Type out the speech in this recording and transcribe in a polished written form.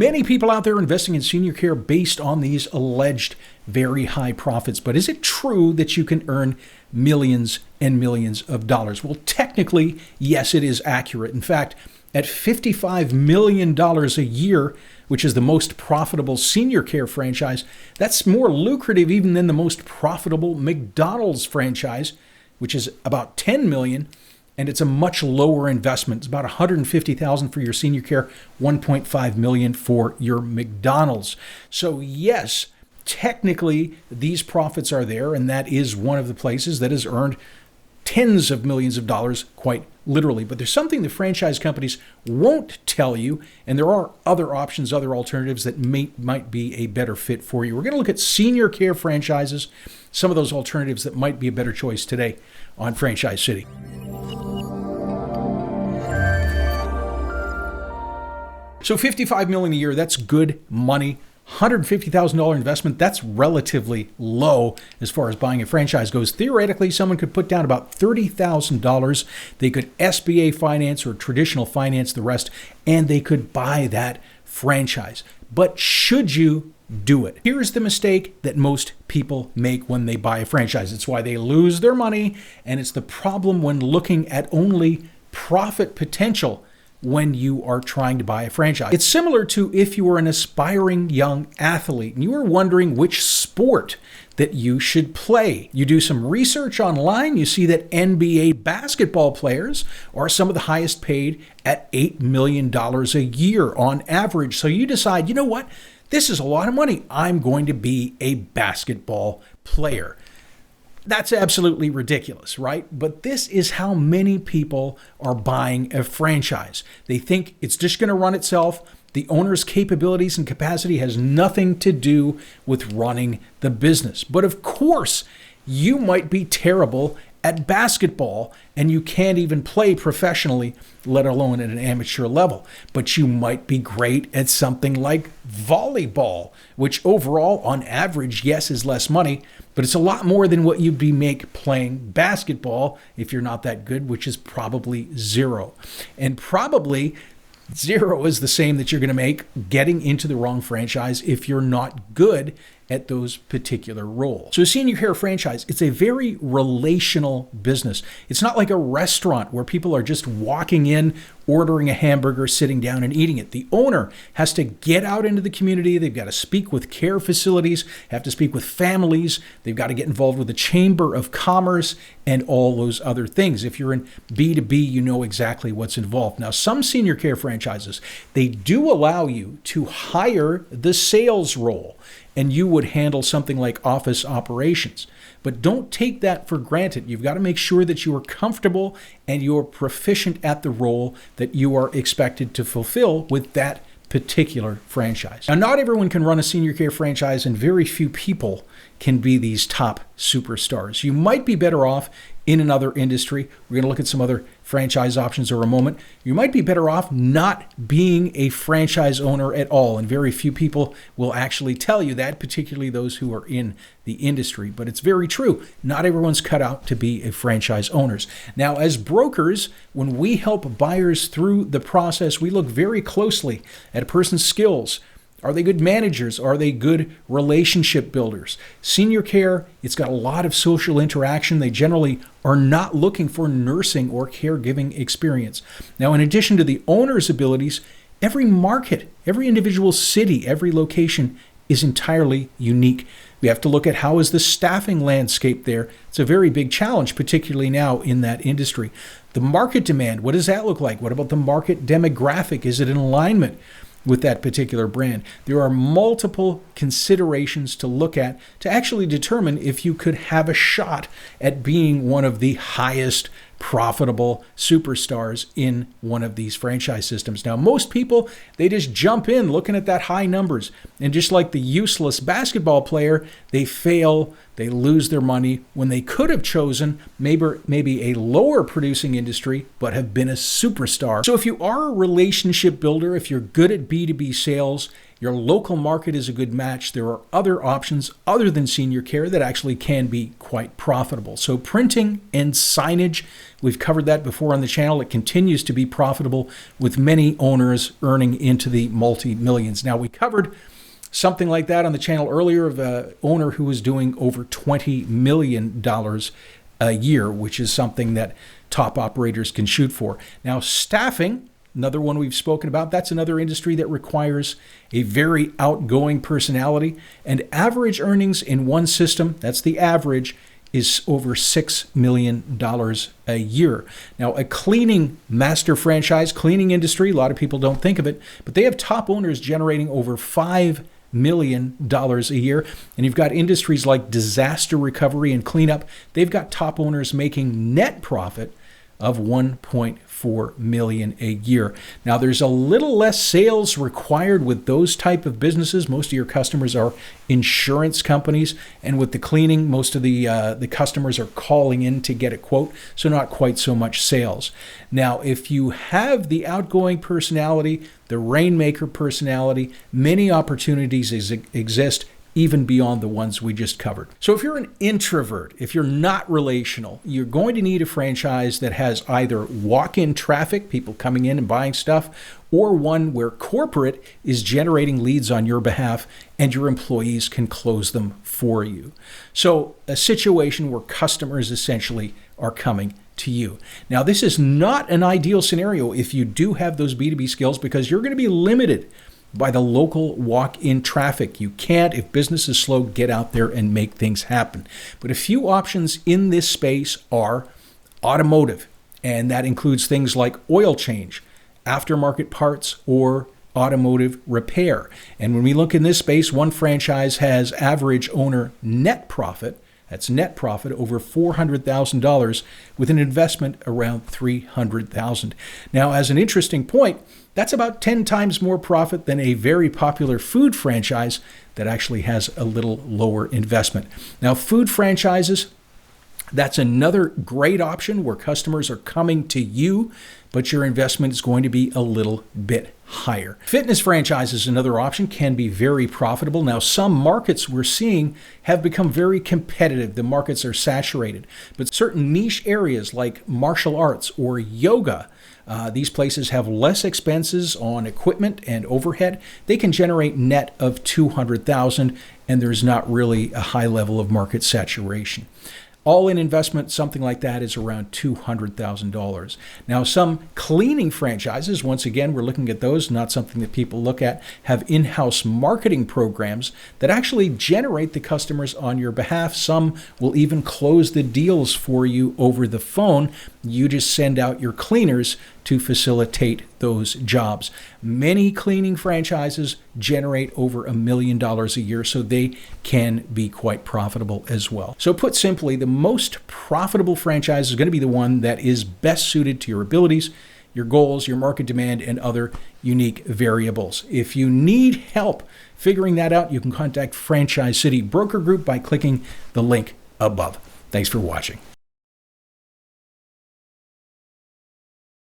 Many people out there investing in senior care based on these alleged very high profits. But is it true that you can earn millions and millions of dollars? Well, technically, yes, it is accurate. In fact, at $55 million a year, which is the most profitable senior care franchise, that's more lucrative even than the most profitable McDonald's franchise, which is about $10 million. And it's a much lower investment. It's about $150,000 for your senior care, $1.5 million for your McDonald's. So yes, technically these profits are there, and that is one of the places that has earned tens of millions of dollars, quite literally. But there's something the franchise companies won't tell you, and there are other options, other alternatives that might be a better fit for you. We're going to look at senior care franchises, some of those alternatives that might be a better choice today on Franchise City. So $55 million a year, that's good money. $150,000 investment, that's relatively low as far as buying a franchise goes. Theoretically, someone could put down about $30,000. They could SBA finance or traditional finance the rest, and they could buy that franchise. But should you do it? Here's the mistake that most people make when they buy a franchise. It's why they lose their money, and it's the problem when looking at only profit potential when you are trying to buy a franchise. It's similar to if you were an aspiring young athlete and you were wondering which sport that you should play. You do some research online, you see that NBA basketball players are some of the highest paid at $8 million a year on average. So you decide, you know what? This is a lot of money. I'm going to be a basketball player. That's absolutely ridiculous, right? But this is how many people are buying a franchise. They think it's just going to run itself. The owner's capabilities and capacity has nothing to do with running the business. But of course, you might be terrible at basketball and you can't even play professionally, let alone at an amateur level. But you might be great at something like volleyball, which overall, on average, yes, is less money, but it's a lot more than what you'd make playing basketball if you're not that good, which is probably zero. And probably zero is the same that you're going to make getting into the wrong franchise if you're not good at those particular roles. So a senior care franchise, it's a very relational business. It's not like a restaurant where people are just walking in, ordering a hamburger, sitting down and eating it. The owner has to get out into the community. They've got to speak with care facilities, have to speak with families. They've got to get involved with the Chamber of Commerce and all those other things. If you're in B2B, you know exactly what's involved. Now, some senior care franchises, they do allow you to hire the sales role, and you would handle something like office operations. But don't take that for granted. You've got to make sure that you are comfortable and you're proficient at the role that you are expected to fulfill with that particular franchise. Now, not everyone can run a senior care franchise, and very few people can be these top superstars. You might be better off in another industry. We're going to look at some other franchise options in a moment. You might be better off not being a franchise owner at all, and very few people will actually tell you that, particularly those who are in the industry. But it's very true. Not everyone's cut out to be a franchise owners. Now, as brokers, when we help buyers through the process, we look very closely at a person's skills. Are they good managers? Are they good relationship builders? Senior care, it's got a lot of social interaction. They generally are not looking for nursing or caregiving experience. Now, in addition to the owner's abilities, every market, every individual city, every location is entirely unique. We have to look at how is the staffing landscape there. It's a very big challenge, particularly now in that industry. The market demand, what does that look like? What about the market demographic? Is it in alignment with that particular brand? There are multiple considerations to look at to actually determine if you could have a shot at being one of the highest profitable superstars in one of these franchise systems. Now, most people, they just jump in looking at that high numbers. And just like the useless basketball player, they fail, they lose their money when they could have chosen maybe a lower producing industry, but have been a superstar. So if you are a relationship builder, if you're good at B2B sales, Your local market is a good match. There are other options other than senior care that actually can be quite profitable. So printing and signage, we've covered that before on the channel. It continues to be profitable with many owners earning into the multi-millions. Now, we covered something like that on the channel earlier of an owner who was doing over $20 million a year, which is something that top operators can shoot for. Now, staffing, another one we've spoken about, that's another industry that requires a very outgoing personality. And average earnings in one system, that's the average, is over $6 million a year. Now, a cleaning master franchise, cleaning industry, a lot of people don't think of it, but they have top owners generating over $5 million a year. And you've got industries like disaster recovery and cleanup. They've got top owners making net profit of $1.4 million a year. Now, there's a little less sales required with those type of businesses. Most of your customers are insurance companies, and with the cleaning, most of the customers are calling in to get a quote, so not quite so much sales. Now, if you have the outgoing personality, the rainmaker personality, many opportunities exist even beyond the ones we just covered. So if you're an introvert, if you're not relational, you're going to need a franchise that has either walk-in traffic, people coming in and buying stuff, or one where corporate is generating leads on your behalf and your employees can close them for you. So a situation where customers essentially are coming to you. Now, this is not an ideal scenario if you do have those B2B skills, because you're going to be limited by the local walk-in traffic. You can't, if business is slow, get out there and make things happen. But a few options in this space are automotive, and that includes things like oil change, aftermarket parts, or automotive repair. And when we look in this space, one franchise has average owner net profit, that's net profit, over $400,000 with an investment around $300,000. Now, as an interesting point, that's about 10 times more profit than a very popular food franchise that actually has a little lower investment. Now, food franchises, that's another great option where customers are coming to you, but your investment is going to be a little bit higher. Fitness franchises, another option, can be very profitable. Now, some markets we're seeing have become very competitive. The markets are saturated, but certain niche areas like martial arts or yoga, these places have less expenses on equipment and overhead. They can generate net of $200,000, and there's not really a high level of market saturation. All-in investment, something like that, is around $200,000. Now, some cleaning franchises, once again, we're looking at those, not something that people look at, have in-house marketing programs that actually generate the customers on your behalf. Some will even close the deals for you over the phone. You just send out your cleaners to facilitate those jobs. Many cleaning franchises generate over $1 million a year, so they can be quite profitable as well. So put simply, the most profitable franchise is going to be the one that is best suited to your abilities, your goals, your market demand, and other unique variables. If you need help figuring that out, you can contact Franchise City Broker Group by clicking the link above. Thanks for watching.